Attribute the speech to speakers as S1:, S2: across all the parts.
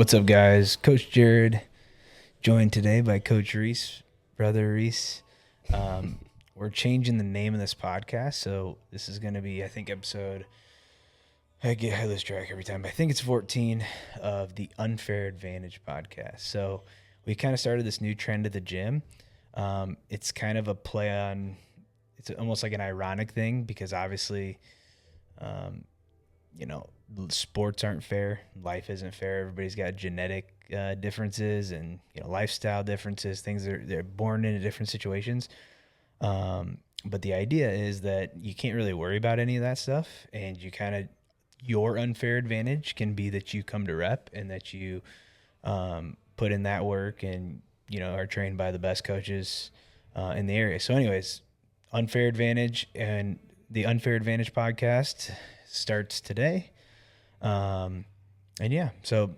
S1: What's up, guys? Coach Jared, joined today by Coach Reece, brother Reece. We're changing the name of this podcast, so this is going to be, I think, I lose track every time, but I think it's 14 of the Unfair Advantage podcast. So we kind of started this new trend at the gym. It's kind of a play on, it's almost like an ironic thing because obviously, sports aren't fair. Life isn't fair. Everybody's got genetic differences and lifestyle differences. They're born into different situations. But the idea is that you can't really worry about any of that stuff, and your unfair advantage can be that you come to rep and that you put in that work and are trained by the best coaches in the area. So, anyways, unfair advantage and the Unfair Advantage podcast starts today. So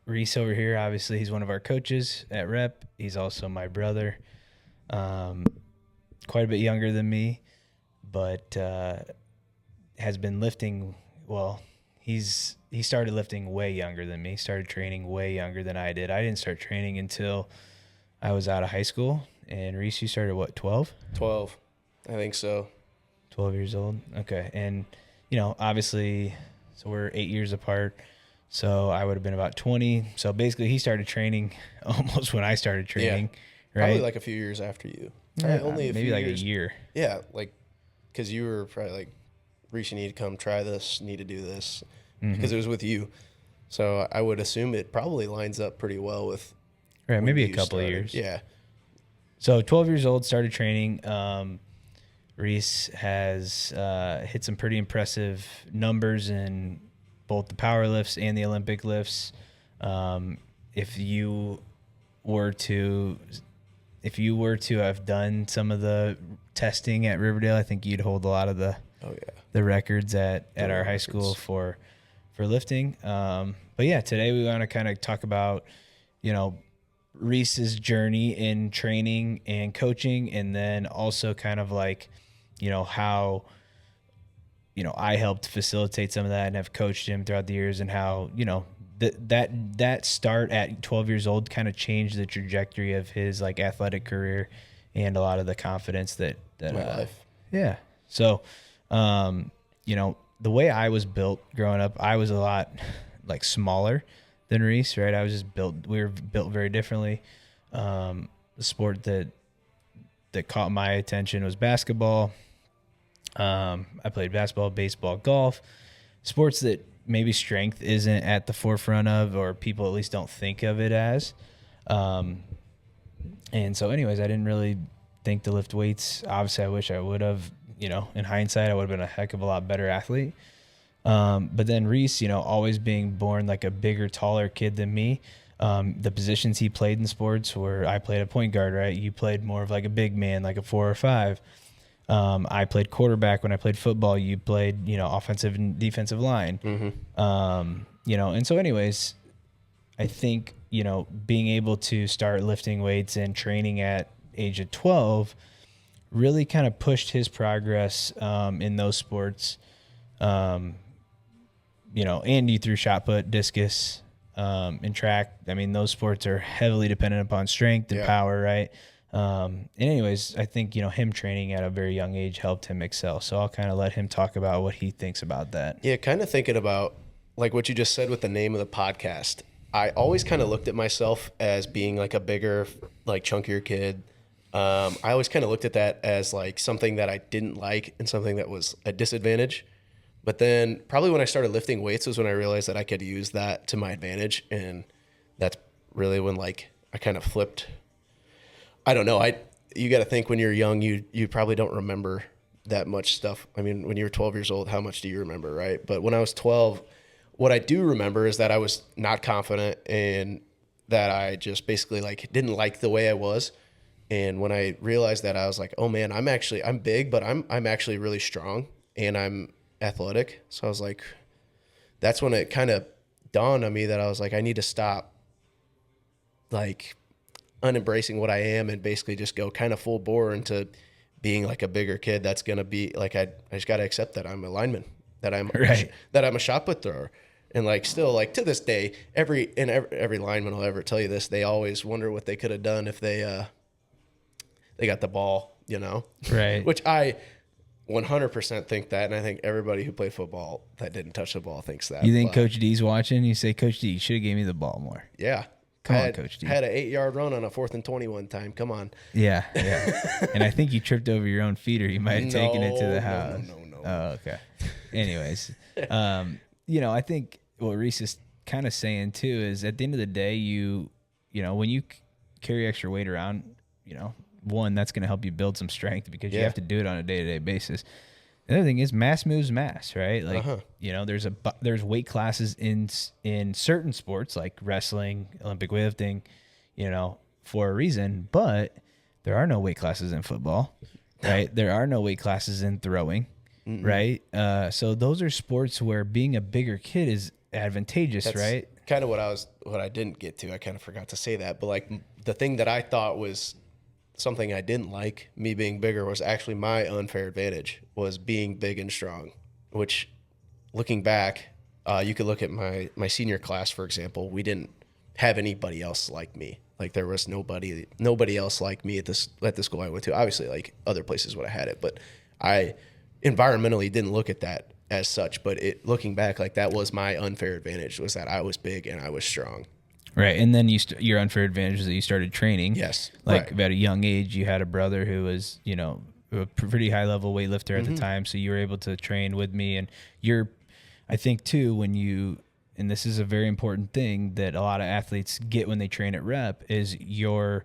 S1: Reece over here, obviously he's one of our coaches at Rep. He's also my brother, quite a bit younger than me, but has been lifting. Well, he started lifting way younger than me, started training way younger than I did. I didn't start training until I was out of high school. And Reece, you started what, 12?
S2: 12, I think so.
S1: 12 years old? Okay. And, obviously, so we're 8 years apart. So I would have been about 20. So basically he started training almost when I started training, right?
S2: Probably like a few years after you.
S1: Maybe like years. A year.
S2: Yeah, like because you were probably like, Reece, you need to come try this, need to do this, because it was with you. So I would assume it probably lines up pretty well with
S1: maybe a couple of years.
S2: Yeah.
S1: So 12 years old, started training. Reece has hit some pretty impressive numbers in both the power lifts and the Olympic lifts. If you were to have done some of the testing at Riverdale, I think you'd hold a lot of the records at our high school for lifting. But yeah, today we want to kind of talk about, Reece's journey in training and coaching, and then also kind of like, how, I helped facilitate some of that and have coached him throughout the years, and how, that start at 12 years old kind of changed the trajectory of his like athletic career and a lot of the confidence that
S2: my life.
S1: Yeah. So, the way I was built growing up, I was a lot like smaller than Reece, right? We were built very differently. The sport that caught my attention was basketball. I played basketball, baseball, golf, sports that maybe strength isn't at the forefront of, or people at least don't think of it as. And so anyways, I didn't really think to lift weights. Obviously I wish I would have, in hindsight, I would have been a heck of a lot better athlete. But then Reece, always being born like a bigger, taller kid than me, the positions he played in sports were, I played a point guard, right? You played more of like a big man, like a 4 or 5. I played quarterback when I played football. You played, offensive and defensive line. And so anyways, I think, being able to start lifting weights and training at age of 12 really kind of pushed his progress in those sports. And you threw shot put, discus, and track. I mean, those sports are heavily dependent upon strength and power, right? And anyways, I think, him training at a very young age helped him excel. So I'll kind of let him talk about what he thinks about that.
S2: Yeah, kind of thinking about like what you just said with the name of the podcast. I always kind of looked at myself as being like a bigger, like chunkier kid. I always kind of looked at that as like something that I didn't like and something that was a disadvantage. But then probably when I started lifting weights was when I realized that I could use that to my advantage. And that's really when like I kind of flipped. I don't know. You got to think when you're young, you probably don't remember that much stuff. I mean, when you're 12 years old, how much do you remember, right? But when I was 12, what I do remember is that I was not confident and that I just basically like didn't like the way I was. And when I realized that, I was like, oh man, I'm big, but I'm actually really strong and I'm athletic. So I was like, that's when it kind of dawned on me that I was like, I need to stop like unembracing what I am and basically just go kind of full bore into being like a bigger kid. That's going to be like, I just got to accept that I'm a lineman, that I'm a shot put thrower. And like still like to this day, every lineman will ever tell you this. They always wonder what they could have done if they got the ball, you know?
S1: Right.
S2: Which I 100% think that, and I think everybody who played football that didn't touch the ball thinks that.
S1: You think Coach D's watching? You say, Coach D, you should have gave me the ball more.
S2: Yeah.
S1: Come on, Coach D.
S2: Had an 8-yard run on a 4th and 20 one time. Come on.
S1: Yeah. And I think you tripped over your own feet, or you might have taken it to the house.
S2: No.
S1: Oh, okay. Anyways, I think what Reese is kind of saying too is at the end of the day, when you carry extra weight around, one, that's going to help you build some strength because you have to do it on a day-to-day basis. The other thing is mass moves mass, right? Like, there's weight classes in certain sports like wrestling, Olympic weightlifting, for a reason, but there are no weight classes in football, right? There are no weight classes in throwing, right? So those are sports where being a bigger kid is advantageous, that's right?
S2: Kind of what I didn't get to. I kind of forgot to say that, but like the thing that I thought was something I didn't like, me being bigger, was actually my unfair advantage, was being big and strong, which looking back, you could look at my senior class, for example. We didn't have anybody else like me. Like there was nobody else like me at the school I went to. Obviously, like other places would have had it, but I environmentally didn't look at that as such. But looking back, like that was my unfair advantage, was that I was big and I was strong.
S1: Right, and then your unfair advantage is that you started training.
S2: Yes,
S1: like at a young age, you had a brother who was, a pretty high level weightlifter at the time, so you were able to train with me. And I think too, and this is a very important thing that a lot of athletes get when they train at rep, is your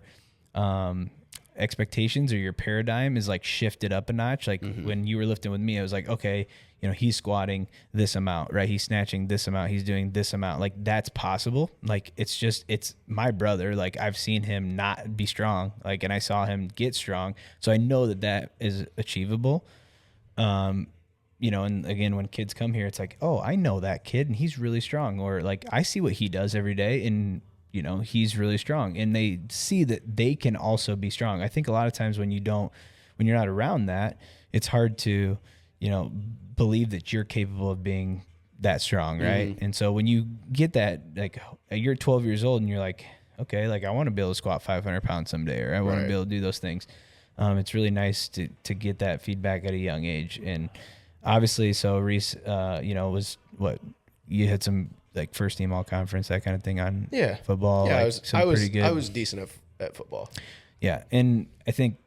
S1: expectations or your paradigm is like shifted up a notch. Like when you were lifting with me, I was like, okay, he's squatting this amount, right? He's snatching this amount. He's doing this amount. Like that's possible. Like it's my brother. Like I've seen him not be strong. Like, and I saw him get strong. So I know that is achievable. And again, when kids come here, it's like, oh, I know that kid and he's really strong. Or like, I see what he does every day and he's really strong, and they see that they can also be strong. I think a lot of times when you're not around that, it's hard to, believe that you're capable of being that strong. Right. And so when you get that, like you're 12 years old and you're like, okay, like I want to be able to squat 500 pounds someday, or I want to be able to do those things. It's really nice to get that feedback at a young age. And obviously, so Reese, was what you had some like first team all conference, that kind of thing on football.
S2: Yeah,
S1: like
S2: I was
S1: pretty good.
S2: I was decent at football.
S1: Yeah, and I think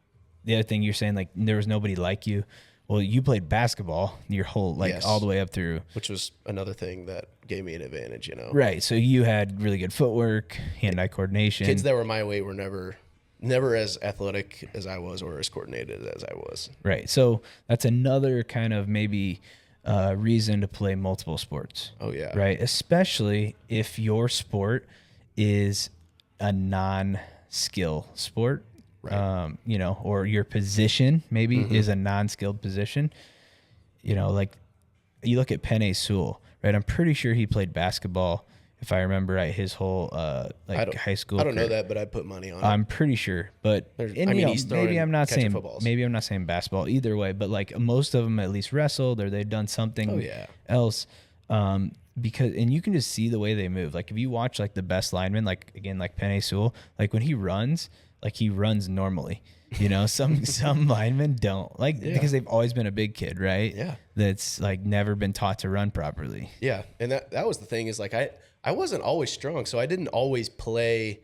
S1: the other thing you're saying, like there was nobody like you. Well, you played basketball your whole all the way up through,
S2: which was another thing that gave me an advantage.
S1: Right. So you had really good footwork, hand-eye coordination.
S2: Kids that were my weight were never as athletic as I was or as coordinated as I was.
S1: Right. So that's another kind of maybe reason to play multiple sports.
S2: Oh, yeah.
S1: Right. Especially if your sport is a non-skill sport, right. Or your position maybe is a non-skilled position. Like you look at Penei Sewell, right? I'm pretty sure he played basketball, if I remember right, his whole high school.
S2: I don't know that, but I'd put money on it.
S1: I'm pretty sure, but maybe I'm not saying basketball either way, but like most of them at least wrestled or they've done something else. Because you can just see the way they move. Like if you watch like the best lineman, like again like Penei Sewell, like when he runs normally. Some linemen don't because they've always been a big kid, right?
S2: Yeah,
S1: that's like never been taught to run properly.
S2: Yeah, and that was the thing is like I wasn't always strong, so I didn't always play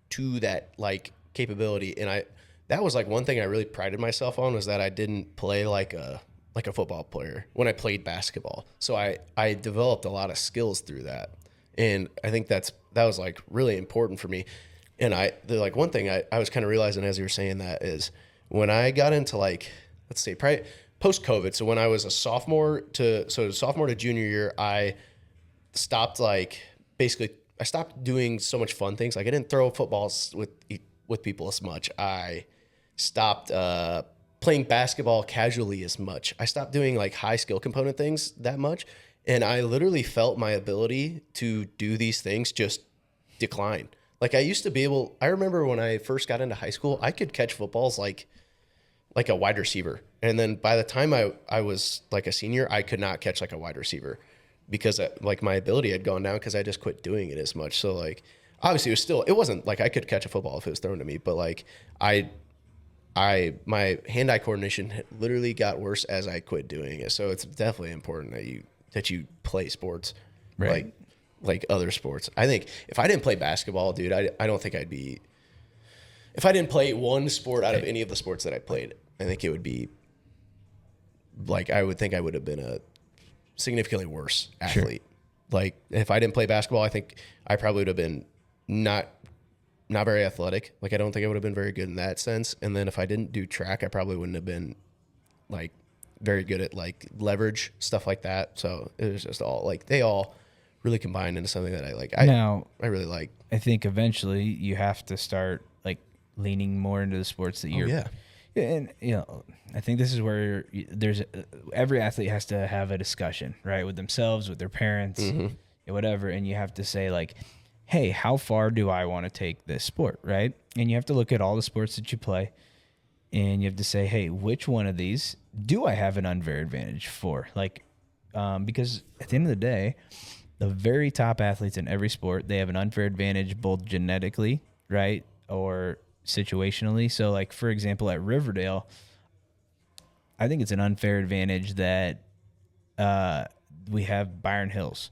S2: to that like capability, and that was like one thing I really prided myself on, was that I didn't play like a football player when I played basketball. So I developed a lot of skills through that, and I think that was like really important for me. And like one thing I was kind of realizing as you were saying that is when I got into like, let's say probably post COVID. So when I was a sophomore to junior year, I stopped I stopped doing so much fun things. Like I didn't throw footballs with people as much. I stopped playing basketball casually as much. I stopped doing like high skill component things that much. And I literally felt my ability to do these things just decline. Like I used to be able, I remember when I first got into high school, I could catch footballs like a wide receiver. And then by the time I was like a senior, I could not catch like a wide receiver because like my ability had gone down because I just quit doing it as much. So like obviously it wasn't like I could catch a football if it was thrown to me, but like my hand-eye coordination literally got worse as I quit doing it. So it's definitely important that you play sports,
S1: Right.
S2: like other sports. I think if I didn't play basketball, dude, I don't think I'd be. If I didn't play one sport out of any of the sports that I played, I think it would be like I would think I would have been a significantly worse athlete. Like if I didn't play basketball, I think I probably would have been not very athletic. Like I don't think I would have been very good in that sense. And then if I didn't do track, I probably wouldn't have been like very good at like leverage, stuff like that. So it was just all like they all really combined into something that I like. I really like.
S1: I think eventually you have to start like leaning more into the sports that you're.
S2: Yeah.
S1: And I think this is where every athlete has to have a discussion, right, with themselves, with their parents, whatever, and you have to say like, hey, how far do I want to take this sport, right? And you have to look at all the sports that you play, and you have to say, hey, which one of these do I have an unfair advantage for? Like, because at the end of the day, the very top athletes in every sport, they have an unfair advantage both genetically, right, or situationally. So like, for example, at Riverdale, I think it's an unfair advantage that we have Byron Hills.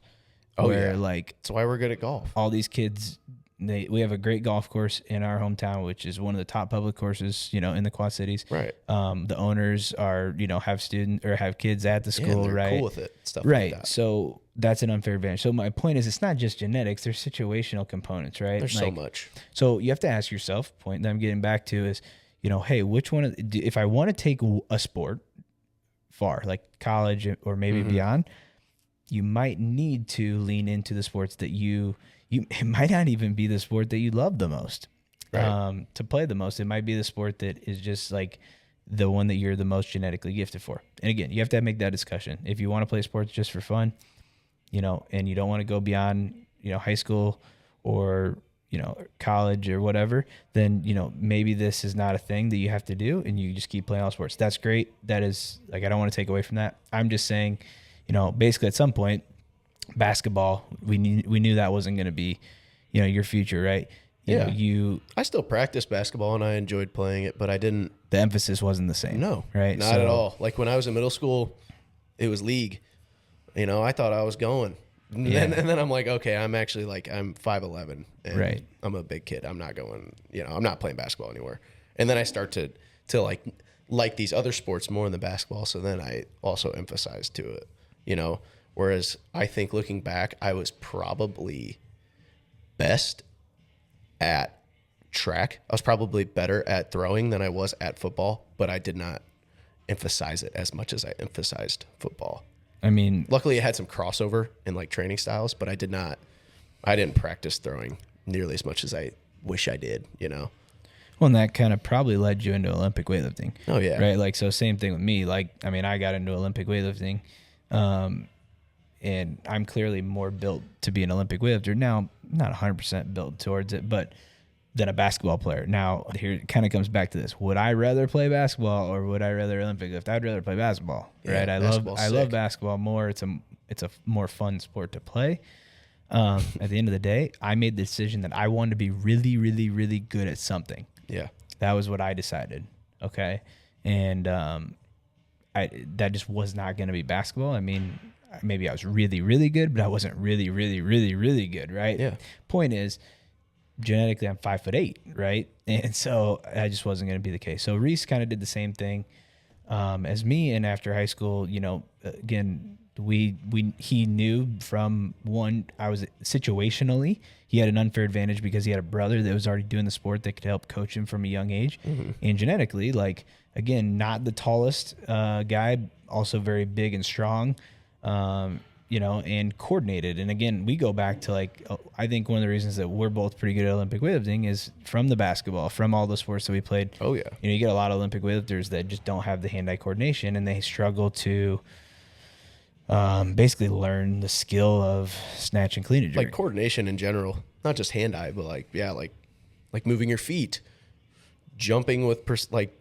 S1: Where like
S2: that's why we're good at golf.
S1: All these kids, we have a great golf course in our hometown, which is one of the top public courses, in the Quad Cities.
S2: Right.
S1: The owners are, have kids at the school,
S2: they're
S1: right?
S2: Cool with it. Stuff
S1: right.
S2: Like that.
S1: So that's an unfair advantage. So my point is, it's not just genetics; there's situational components, right?
S2: There's so much.
S1: So you have to ask yourself. Point that I'm getting back to is, hey, which one? If I want to take a sport far, like college or maybe beyond, you might need to lean into the sports that it might not even be the sport that you love the most,
S2: right.
S1: To play the most. It might be the sport that is just like the one that you're the most genetically gifted for. And again, you have to make that discussion. If you want to play sports just for fun, and you don't want to go beyond, high school or, college or whatever, then, maybe this is not a thing that you have to do and you just keep playing all sports. That's great. That is like, I don't want to take away from that. I'm just saying, basically at some point, basketball, we knew that wasn't going to be, your future, right?
S2: I still practiced basketball and I enjoyed playing it, but I didn't.
S1: The emphasis wasn't the same.
S2: No,
S1: right?
S2: Not at all. Like when I was in middle school, it was league. I thought I was going. And then I'm like, okay, I'm actually like, I'm 5'11", and
S1: right.
S2: I'm a big kid. I'm not going, I'm not playing basketball anywhere. And then I start to like these other sports more than basketball. So then I also emphasized to it. Whereas I think looking back, I was probably best at track. I was probably better at throwing than I was at football, but I did not emphasize it as much as I emphasized football.
S1: I mean,
S2: luckily it had some crossover in like training styles, but I didn't practice throwing nearly as much as I wish I did,
S1: Well, and that kind of probably led you into Olympic weightlifting.
S2: Oh yeah.
S1: Right. Like, so same thing with me. Like, I mean, I got into Olympic weightlifting, and I'm clearly more built to be an Olympic weightlifter. Now, not 100% built towards it, but than a basketball player. Now, here it kind of comes back to this. Would I rather play basketball or would I rather Olympic lift? I'd rather play basketball, right? I love basketball more. It's a more fun sport to play. At the end of the day, I made the decision that I wanted to be really, really, really good at something.
S2: Yeah.
S1: That was what I decided. Okay. And that just was not going to be basketball. I mean, maybe I was really, really good, but I wasn't really, really, really, really good, right?
S2: Yeah.
S1: Point is, genetically, I'm 5'8", right? And so I just wasn't going to be the case. So Reece kind of did the same thing as me. And after high school, again, he knew from one, I was situationally, he had an unfair advantage because he had a brother that was already doing the sport that could help coach him from a young age. Mm-hmm. And genetically, like, again, not the tallest guy, also very big and strong, and coordinated. And again, we go back to like, I think one of the reasons that we're both pretty good at Olympic weightlifting is from the basketball, from all the sports that we played.
S2: Oh yeah.
S1: You get a lot of Olympic weightlifters that just don't have the hand-eye coordination and they struggle to basically learn the skill of snatch and clean and jerk.
S2: Like coordination in general, not just hand-eye, but like moving your feet, jumping with like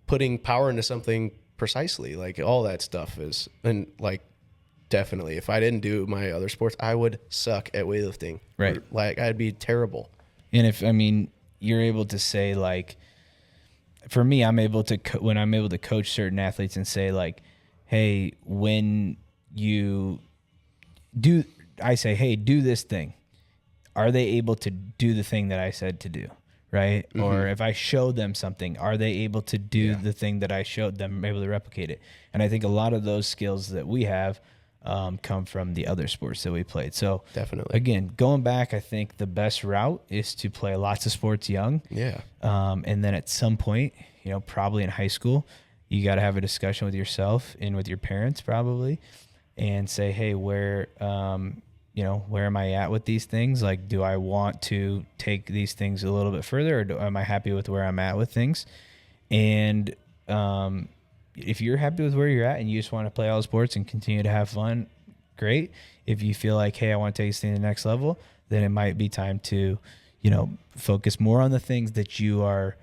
S2: putting power into something precisely, like all that stuff is, and like Definitely. If I didn't do my other sports, I would suck at weightlifting.
S1: Right.
S2: Like I'd be terrible.
S1: And if, I mean, you're able to say like, for me, I'm able to, when I'm able to coach certain athletes and say like, hey, when you do, I say, hey, do this thing. Are they able to do the thing that I said to do? Right. Mm-hmm. Or if I show them something, are they able to do the thing that I showed them, able to replicate it? And I think a lot of those skills that we have come from the other sports that we played. So
S2: definitely,
S1: again, going back, I think the best route is to play lots of sports young.
S2: Yeah.
S1: And then at some point, you know, probably in high school, you got to have a discussion with yourself and with your parents probably, and say, hey, where, you know, where am I at with these things? Like, do I want to take these things a little bit further, or am I happy with where I'm at with things? And if you're happy with where you're at and you just want to play all sports and continue to have fun, great. If you feel like, hey, I want to take this thing to the next level, then it might be time to, you know, focus more on the things that you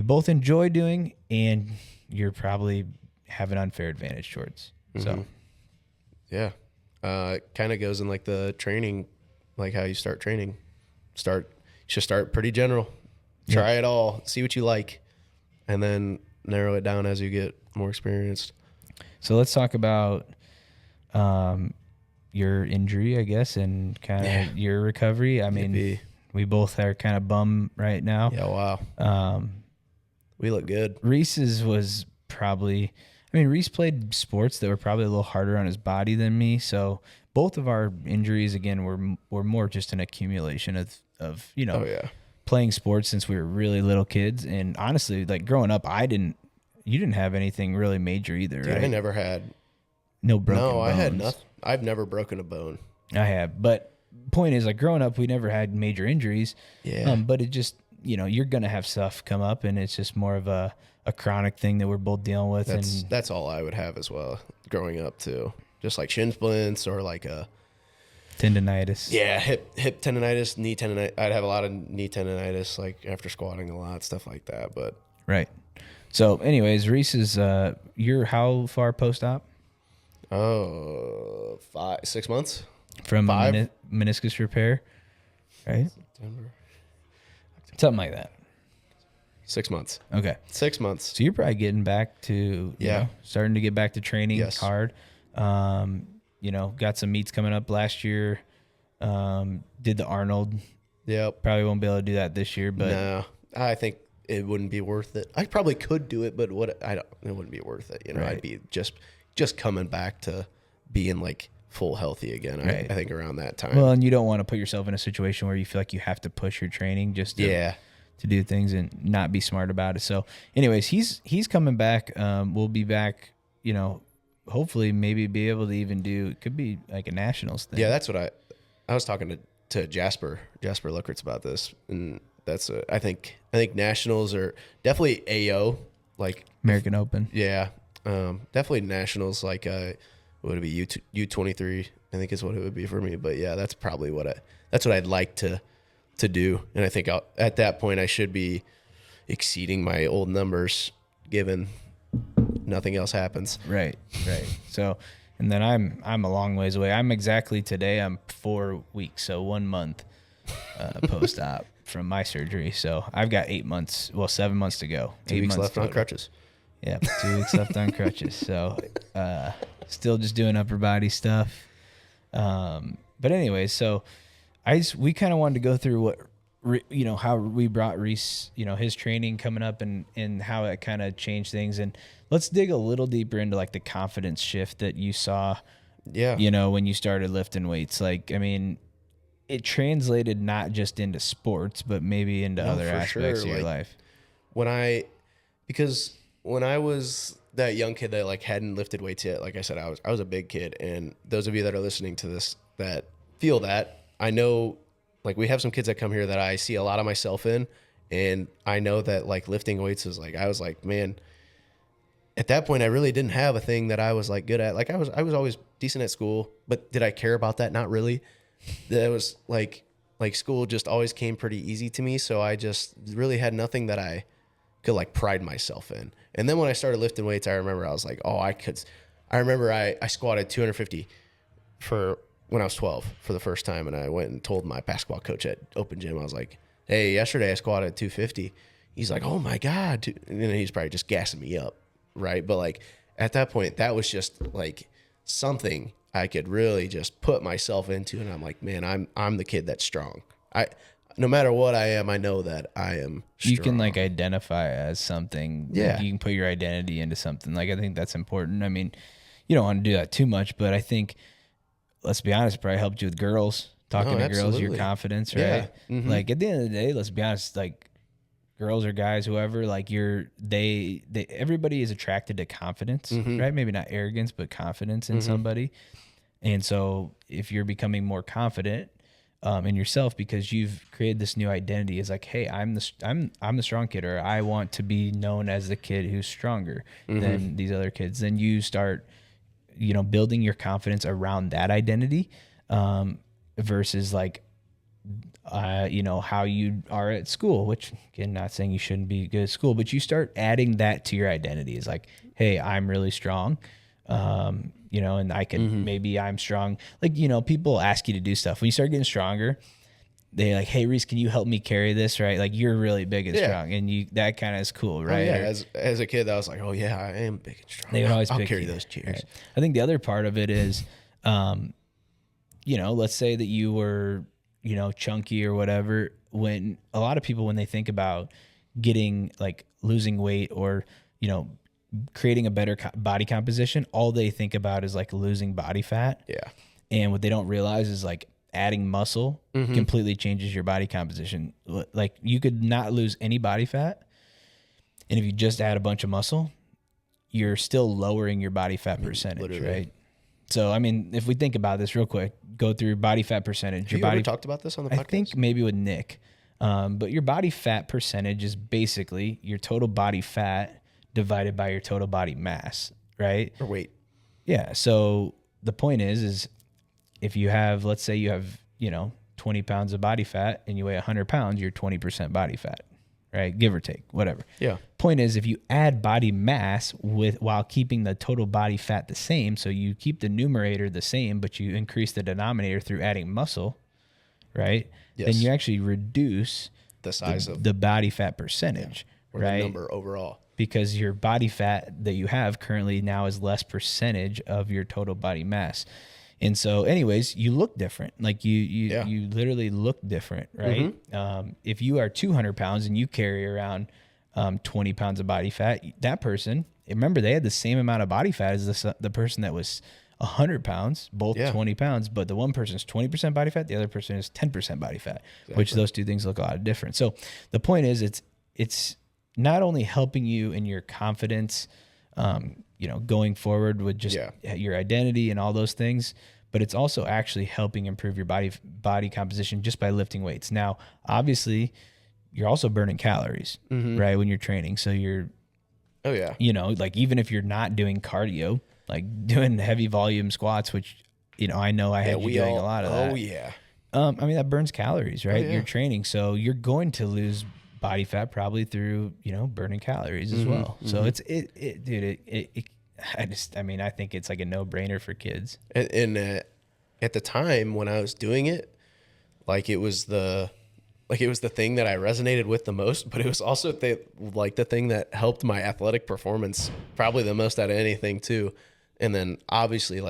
S1: both enjoy doing and you're probably have an unfair advantage towards. Mm-hmm. So,
S2: yeah. It kind of goes in like the training, like how you start training. You should start pretty general. Try it all, see what you like, and then narrow it down as you get more experienced. So
S1: let's talk about your injury, I guess, and kind of your recovery. I mean, we both are kind of bummed right now.
S2: Yeah, wow. We look good.
S1: Reese's was probably... I mean, Reece played sports that were probably a little harder on his body than me. So both of our injuries, again, were more just an accumulation of you know, playing sports since we were really little kids. And honestly, like growing up, you didn't have anything really major either,
S2: Dude,
S1: right?
S2: I never had.
S1: No broken bones.
S2: I had nothing. I've never broken a bone.
S1: I have. But point is, like growing up, we never had major injuries.
S2: Yeah.
S1: But it just, you know, you're going to have stuff come up and it's just more of a chronic thing that we're both dealing with.
S2: That's all I would have as well growing up too. Just like shin splints or like a
S1: tendonitis.
S2: Yeah, hip tendonitis, knee tendonitis. I'd have a lot of knee tendonitis like after squatting a lot, stuff like that. But
S1: right. So anyways, Reece is you're how far post-op?
S2: 6 months.
S1: From meniscus repair, right?
S2: September.
S1: Something like that.
S2: 6 months.
S1: Okay.
S2: 6 months.
S1: So you're probably getting back to, you know, starting to get back to training hard. You know, got some meets coming up last year. Did the Arnold.
S2: Yep.
S1: Probably won't be able to do that this year, but
S2: no, I think it wouldn't be worth it. I probably could do it, but it wouldn't be worth it. You know, I'd be just coming back to being like full healthy again. I think around that time.
S1: Well, and you don't want to put yourself in a situation where you feel like you have to push your training just to do things and not be smart about it. So anyways, he's coming back. We'll be back, you know, hopefully maybe be able to even do, it could be like a nationals thing.
S2: Yeah, that's what I was talking to Jasper Luckritz about this. And that's I think nationals are definitely AO, like
S1: American Open.
S2: Yeah. Definitely nationals, like what would it be, U23, I think is what it would be for me. But yeah, that's probably that's what I'd like to do. And I think at that point I should be exceeding my old numbers given nothing else happens.
S1: Right. So, and then I'm a long ways away. I'm 4 weeks, so 1 month post-op from my surgery. So I've got 7 months to go.
S2: 2 weeks left on crutches.
S1: Yeah, 2 weeks left on crutches. So still just doing upper body stuff. But anyway, so we kind of wanted to go through what, you know, how we brought Reece, you know, his training coming up and how it kind of changed things. And let's dig a little deeper into like the confidence shift that you saw, you know, when you started lifting weights. Like, I mean, it translated not just into sports, but maybe into other aspects of your life.
S2: Because when I was that young kid that like hadn't lifted weights yet, like I said, I was a big kid. And those of you that are listening to this that feel that, I know, like we have some kids that come here that I see a lot of myself in, and I know that like lifting weights is like, I was like, man, at that point I really didn't have a thing that I was like good at. Like I was always decent at school, but did I care about that? Not really. That was like school just always came pretty easy to me. So I just really had nothing that I could like pride myself in. And then when I started lifting weights, I remember I was like, I remember I squatted 250 for when I was 12 for the first time, and I went and told my basketball coach at open gym, I was like, hey, yesterday I squatted 250. He's like, oh my God. And then he's probably just gassing me up. Right. But like at that point, that was just like something I could really just put myself into. And I'm like, man, I'm the kid that's strong. No matter what I am, I know that I am strong.
S1: You can like identify as something.
S2: Yeah.
S1: Like you can put your identity into something. Like I think that's important. I mean, you don't want to do that too much, but I think, let's be honest, it probably helped you with girls, talking to girls, your confidence, right?
S2: Yeah. Mm-hmm.
S1: Like at the end of the day, let's be honest, like girls or guys, whoever, like everybody is attracted to confidence, right? Maybe not arrogance, but confidence in somebody. And so if you're becoming more confident in yourself because you've created this new identity, is like, hey, I'm the strong kid, or I want to be known as the kid who's stronger than these other kids. Then you start, building your confidence around that identity, versus like, how you are at school, which again, not saying you shouldn't be good at school, but you start adding that to your identity. Is like, hey, I'm really strong. And I can, maybe I'm strong. Like, people ask you to do stuff. When you start getting stronger, they're like, hey, Reece, can you help me carry this? Right. Like you're really big and strong, and that kind of is cool. Right.
S2: Oh, yeah. As a kid, I was like, oh yeah, I am big and strong.
S1: They would always
S2: I'll
S1: pick
S2: carry
S1: you.
S2: those chairs.
S1: Right. I think the other part of it is, let's say that you were, chunky or whatever, when a lot of people, when they think about getting like losing weight or, creating a better body composition, all they think about is like losing body fat.
S2: Yeah.
S1: And what they don't realize is like adding muscle completely changes your body composition. Like you could not lose any body fat, and if you just add a bunch of muscle, you're still lowering your body fat percentage,
S2: literally.
S1: right? So, I mean, if we think about this real quick, go through body fat percentage.
S2: Have you ever talked about this on the podcast?
S1: I think maybe with Nick. But your body fat percentage is basically your total body fat divided by your total body mass, right?
S2: Or weight.
S1: Yeah. So the point is if you have, let's say you have, 20 pounds of body fat and you weigh 100 pounds, you're 20% body fat, right? Give or take, whatever.
S2: Yeah.
S1: Point is, if you add body mass while keeping the total body fat the same, so you keep the numerator the same, but you increase the denominator through adding muscle, right?
S2: Yes.
S1: Then you actually reduce
S2: the size of
S1: the body fat percentage,
S2: or
S1: right?
S2: the number overall.
S1: Because your body fat that you have currently now is less percentage of your total body mass. And so anyways, you look different. Like you literally look different, right? If you are 200 pounds and you carry around 20 pounds of body fat, that person, remember, they had the same amount of body fat as the person that was 100 pounds, both 20 pounds, but the one person is 20% body fat, the other person is 10% body fat, which those two things look a lot different. So the point is, it's not only helping you in your confidence, going forward with just your identity and all those things, but it's also actually helping improve your body composition just by lifting weights. Now, obviously, you're also burning calories, right, when you're training. So you're, like even if you're not doing cardio, like doing heavy volume squats, which, I know I had you doing a lot of that.
S2: Oh, yeah.
S1: I mean, that burns calories, right? You're training. So you're going to lose body fat probably through, burning calories as well. So I think it's like a no-brainer for kids.
S2: And at the time when I was doing it, it was the thing that I resonated with the most, but it was also the thing that helped my athletic performance probably the most out of anything too. And then obviously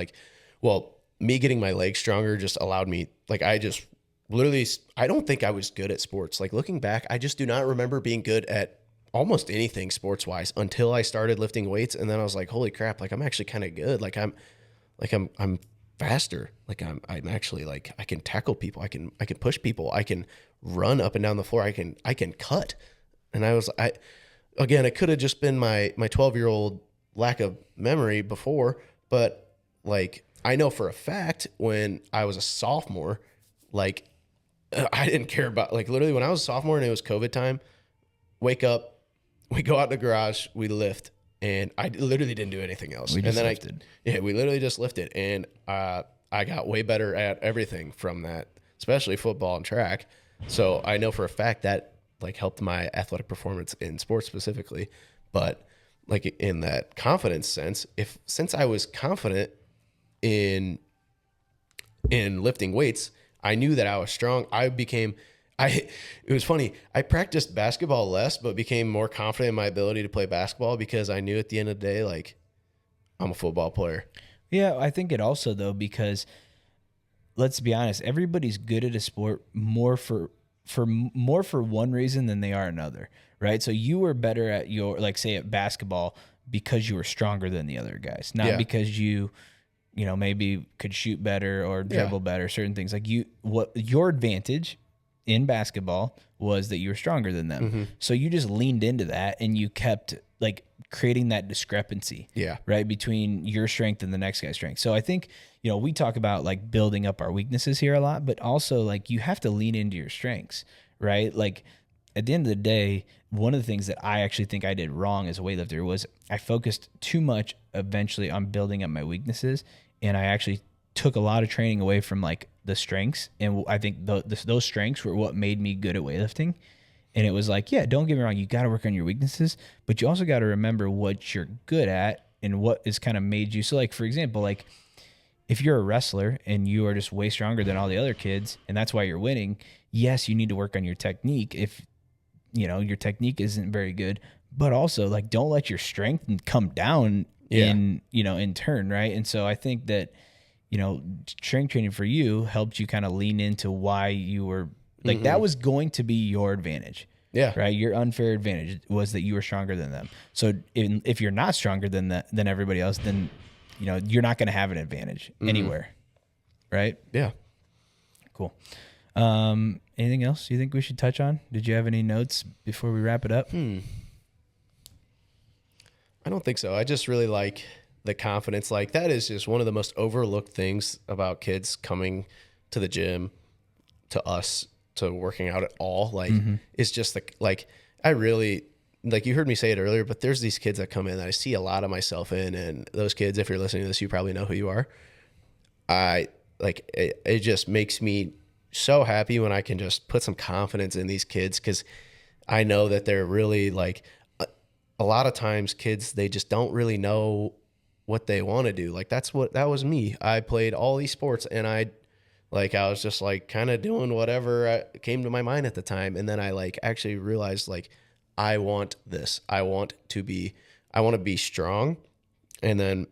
S2: me getting my legs stronger just allowed me, I just literally, I don't think I was good at sports. Looking back, I just do not remember being good at almost anything sports wise until I started lifting weights. And then I was like, holy crap, I'm actually kind of good. I'm faster. I'm actually I can tackle people. I can push people. I can run up and down the floor. I can cut. And again, it could have just been my 12-year-old lack of memory before, but I know for a fact when I was a sophomore, I didn't care about, literally when I was a sophomore and it was COVID time, wake up, we go out in the garage, we lift, and I literally didn't do anything else.
S1: We just lifted.
S2: We literally just lifted, and I got way better at everything from that, especially football and track. So I know for a fact that helped my athletic performance in sports specifically, but in that confidence sense, since I was confident in in lifting weights, I knew that I was strong. It was funny. I practiced basketball less, but became more confident in my ability to play basketball because I knew at the end of the day, like, I'm a football player.
S1: Yeah, I think it also though, because let's be honest, everybody's good at a sport more for one reason than they are another, right? So you were better at your, like, say at basketball because you were stronger than the other guys, not because you maybe could shoot better or dribble better, certain things. Like what your advantage in basketball was that you were stronger than them.
S2: Mm-hmm.
S1: So you just leaned into that and you kept like creating that discrepancy, right, between your strength and the next guy's strength. So I think, we talk about like building up our weaknesses here a lot, but also like you have to lean into your strengths, right? Like at the end of the day, one of the things that I actually think I did wrong as a weightlifter was I focused too much eventually on building up my weaknesses. And I actually took a lot of training away from like the strengths. And I think those strengths were what made me good at weightlifting. And it was like, yeah, don't get me wrong, you got to work on your weaknesses, but you also got to remember what you're good at and what has kind of made you. So like, for example, like if you're a wrestler and you are just way stronger than all the other kids and that's why you're winning, yes, you need to work on your technique if, your technique isn't very good, but also like don't let your strength come down in turn, right? And so I think that, strength training for you helped you kind of lean into why you were like, that was going to be your advantage.
S2: Yeah.
S1: Right. Your unfair advantage was that you were stronger than them. So if you're not stronger than everybody else, then, you're not going to have an advantage anywhere. Right.
S2: Yeah.
S1: Cool. Anything else you think we should touch on? Did you have any notes before we wrap it up?
S2: I don't think so. I just really like the confidence. Like that is just one of the most overlooked things about kids coming to the gym, to us, to working out at all. Like it's just I really, like you heard me say it earlier, but there's these kids that come in that I see a lot of myself in, and those kids, if you're listening to this, you probably know who you are. It just makes me so happy when I can just put some confidence in these kids, because I know that they're really like, a lot of times kids, they just don't really know what they want to do. Like that was me. I played all these sports and I was just like kind of doing whatever came to my mind at the time. And then I like actually realized like, I want this. I want to be strong. And then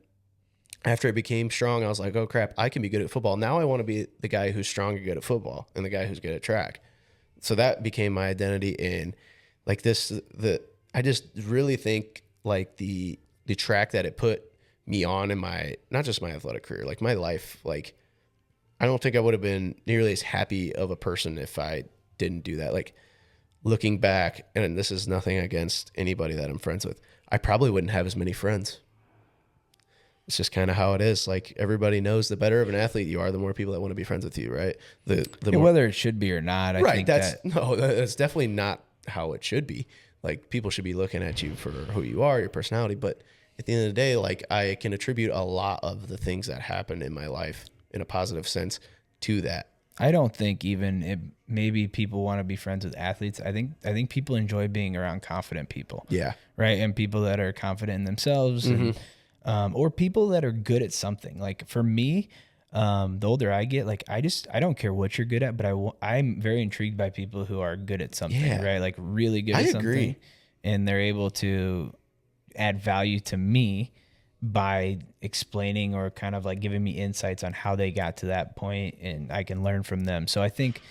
S2: after I became strong, I was like, oh crap, I can be good at football. Now I want to be the guy who's strong and good at football and the guy who's good at track. So that became my identity in like I just really think like the track that it put me on in my, not just my athletic career, like my life, like I don't think I would have been nearly as happy of a person if I didn't do that. Like looking back, and this is nothing against anybody that I'm friends with, I probably wouldn't have as many friends. It's just kind of how it is. Like everybody knows the better of an athlete you are, the more people that want to be friends with you, right?
S1: Whether it should be or not, I think
S2: that's definitely not how it should be. Like people should be looking at you for who you are, your personality. But at the end of the day, like I can attribute a lot of the things that happen in my life in a positive sense to that.
S1: I don't think even maybe people want to be friends with athletes. I think people enjoy being around confident people. Yeah. Right. And people that are confident in themselves and, or people that are good at something. Like for me, the older I get, like I don't care what you're good at, but I'm very intrigued by people who are good at something, right? Like really good at something. Agree. And they're able to add value to me by explaining or kind of like giving me insights on how they got to that point, and I can learn from them. So I think,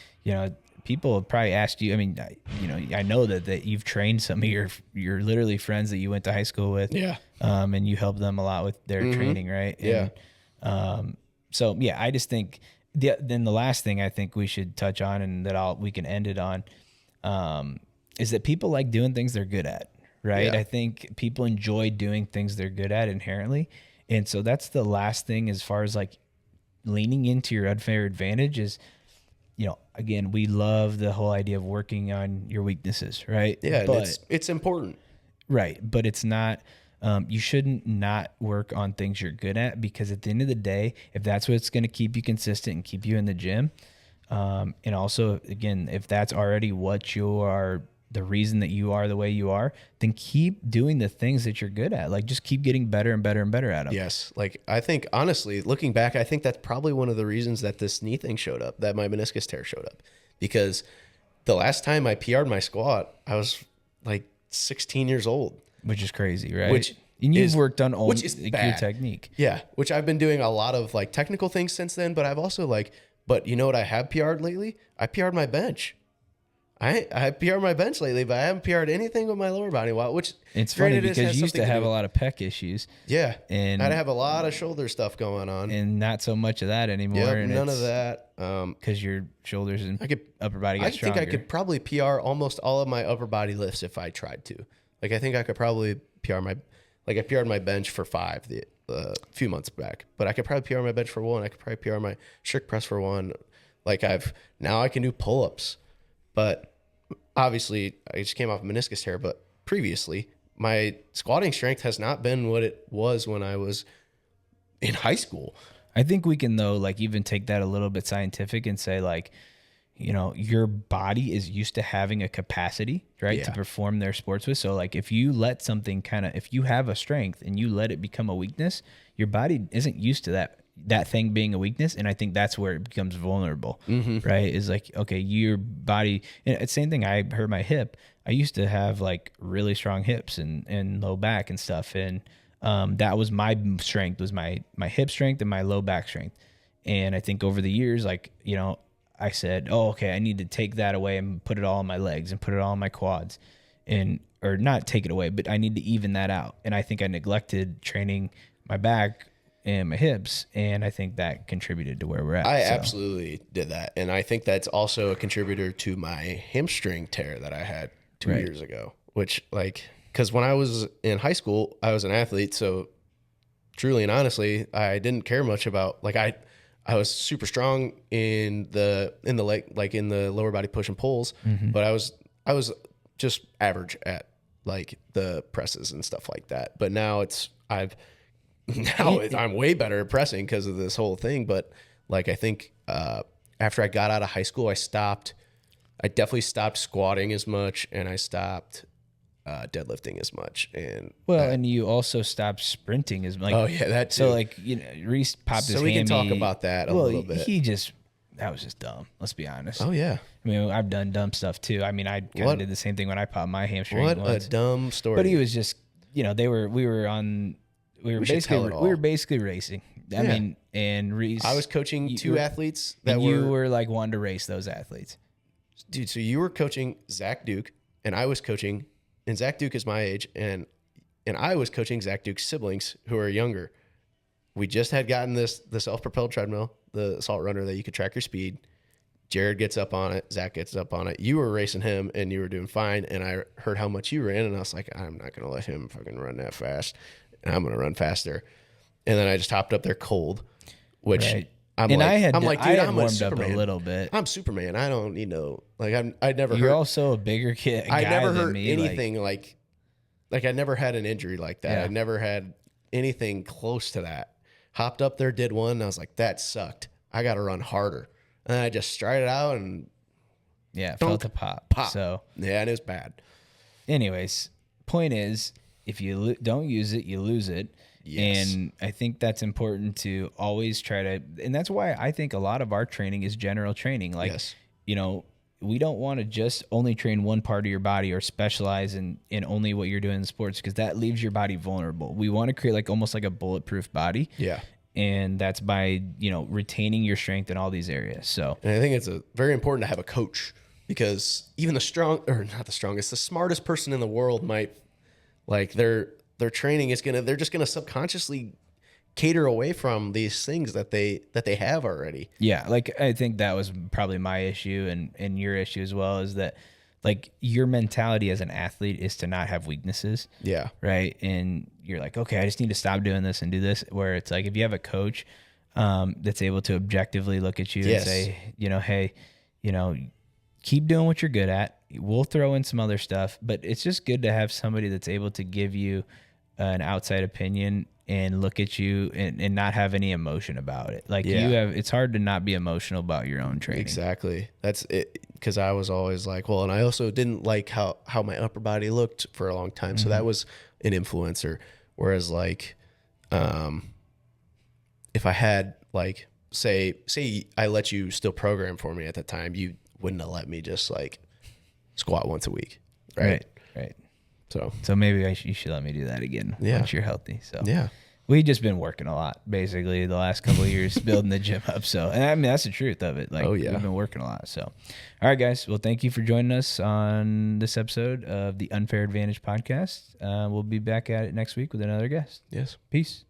S1: people have probably asked you, I mean, I know that you've trained some of your literally friends that you went to high school with. Yeah. And you help them a lot with their training, right? Yeah. And, so yeah, I just think then the last thing I think we should touch on, and that we can end it on, is that people like doing things they're good at, right? Yeah. I think people enjoy doing things they're good at inherently. And so that's the last thing as far as like leaning into your unfair advantage is, again, we love the whole idea of working on your weaknesses, right?
S2: Yeah, but it's important.
S1: Right. But it's not, you shouldn't not work on things you're good at, because at the end of the day, if that's what's going to keep you consistent and keep you in the gym, and also, again, if that's already what you are the reason that you are the way you are, then keep doing the things that you're good at. Like just keep getting better and better and better at them.
S2: Yes. Like I think honestly, looking back, I think that's probably one of the reasons that this knee thing showed up, that my meniscus tear showed up, because the last time I PR'd my squat, I was like 16 years old,
S1: Which is crazy, right?
S2: which
S1: and you've
S2: is-
S1: worked on all
S2: which is
S1: like, your
S2: bad.
S1: technique.
S2: Yeah. Which I've been doing a lot of like technical things since then, but I've also like, but you know what I have PR'd lately? I PR'd my bench. I PR'd my bench lately, but I haven't PR'd anything with my lower body. Which
S1: It's funny
S2: granted, it
S1: because
S2: has
S1: you used to
S2: something
S1: have
S2: do
S1: a lot of pec issues.
S2: Yeah.
S1: And
S2: I'd have a lot of shoulder stuff going on.
S1: and not so much of that anymore.
S2: Yep,
S1: and
S2: none of that.
S1: Because your shoulders and
S2: I could
S1: upper body
S2: I
S1: got stronger.
S2: think I could probably PR almost all of my upper body lifts if I tried to. Like I think I could probably PR my, like I PR'd my bench for 5 a few months back, but I could probably PR my bench for 1. I could probably PR my strict press for 1. Like now I can do pull-ups, but obviously I just came off a meniscus tear, but previously my squatting strength has not been what it was when I was in high school.
S1: I think we can though, like even take that a little bit scientific and say like, you know, your body is used to having a capacity, right, to
S2: Yeah.
S1: perform their sports with. So like if you let something if you have a strength and you let it become a weakness, your body isn't used to that thing being a weakness. And I think that's where it becomes vulnerable, right? Is like, okay, your body, and it's the same thing. I hurt my hip. I used to have like really strong hips and low back and stuff. And that was my strength, was my hip strength and my low back strength. And I think over the years, like, you know, I said, oh, okay, I need to take that away and put it all on my legs and put it all on my quads, or not take it away, but I need to even that out. And I think I neglected training my back and my hips, and I think that contributed to where we're at.
S2: I absolutely did that. And I think that's also a contributor to my hamstring tear that I had 2 years ago, which like, because when I was in high school, I was an athlete. So truly and honestly, I didn't care much about, like I was super strong in the leg, like in the lower body push and pulls, but I was just average at like the presses and stuff like that. But now I'm way better at pressing because of this whole thing. But like, I think, after I got out of high school, I definitely stopped squatting as much, and I stopped, deadlifting as much. And
S1: and you also stopped sprinting as much.
S2: oh yeah, that too.
S1: So like, you know, Reece popped his
S2: So we can
S1: hammy.
S2: talk about that a little bit.
S1: That was just dumb. Let's be honest.
S2: Oh yeah.
S1: I mean, I've done dumb stuff too. I mean, I kind of did the same thing when I popped my hamstring.
S2: What
S1: once.
S2: a dumb story.
S1: But he was just, you know, we were basically racing. I mean, and Reece,
S2: I was coaching 2 athletes that
S1: you were like wanting to race those athletes.
S2: dude. So you were coaching Zach Duke, and I was coaching, and Zach Duke is my age, and I was coaching Zach Duke's siblings who are younger. We just had gotten the self-propelled treadmill, the Assault Runner that you could track your speed. Jared gets up on it. Zach gets up on it. You were racing him, and you were doing fine. And I heard how much you ran, and I was like, I'm not going to let him fucking run that fast. And I'm going to run faster. And then I just hopped up there cold, which
S1: Right.
S2: I'm
S1: And
S2: like,
S1: I
S2: dude,
S1: had
S2: I'm
S1: warmed up
S2: Superman.
S1: a little bit.
S2: I'm Superman. I don't need no, like, I never
S1: You're
S2: hurt.
S1: also a bigger kid.
S2: I never
S1: than
S2: hurt
S1: me,
S2: anything like I never had an injury like that.
S1: Yeah.
S2: I never had anything close to that. Hopped up there, did one, and I was like, that sucked. I got to run harder. And I just strided out and
S1: felt the pop. So,
S2: yeah, and it was bad.
S1: anyways, point is, if you don't use it, you lose it.
S2: Yes.
S1: And I think that's important to always try to, and that's why I think a lot of our training is general training. Like,
S2: Yes.
S1: you know, we don't want to just only train one part of your body or specialize in only what you're doing in sports, because that leaves your body vulnerable. We want to create like almost like a bulletproof body.
S2: Yeah.
S1: And that's by, you know, retaining your strength in all these areas. So,
S2: And I think it's very important to have a coach, because even the smartest person in the world might, like, their training is they're just gonna subconsciously cater away from these things that they have already.
S1: yeah, like I think that was probably my issue and your issue as well, is that like your mentality as an athlete is to not have weaknesses.
S2: Yeah.
S1: Right. And you're like, okay, I just need to stop doing this and do this. Where it's like, if you have a coach that's able to objectively look at you
S2: Yes.
S1: and say, you know, hey, you know, keep doing what you're good at. We'll throw in some other stuff, but it's just good to have somebody that's able to give you an outside opinion and look at you and not have any emotion about it. Like it's hard to not be emotional about your own training.
S2: Exactly. That's it. Because I was always like, well, and I also didn't like how my upper body looked for a long time. So that was an influencer. Whereas like, if I had like, say I let you still program for me at the time, you wouldn't have let me just like squat once a week. Right. So maybe you should let me do that again once you're healthy. So we just been working a lot basically the last couple of years building the gym up. So, and I mean, that's the truth of it. Like we've been working a lot. So, all right, guys. Well, thank you for joining us on this episode of the Unfair Advantage podcast. We'll be back at it next week with another guest. Yes.
S1: Peace.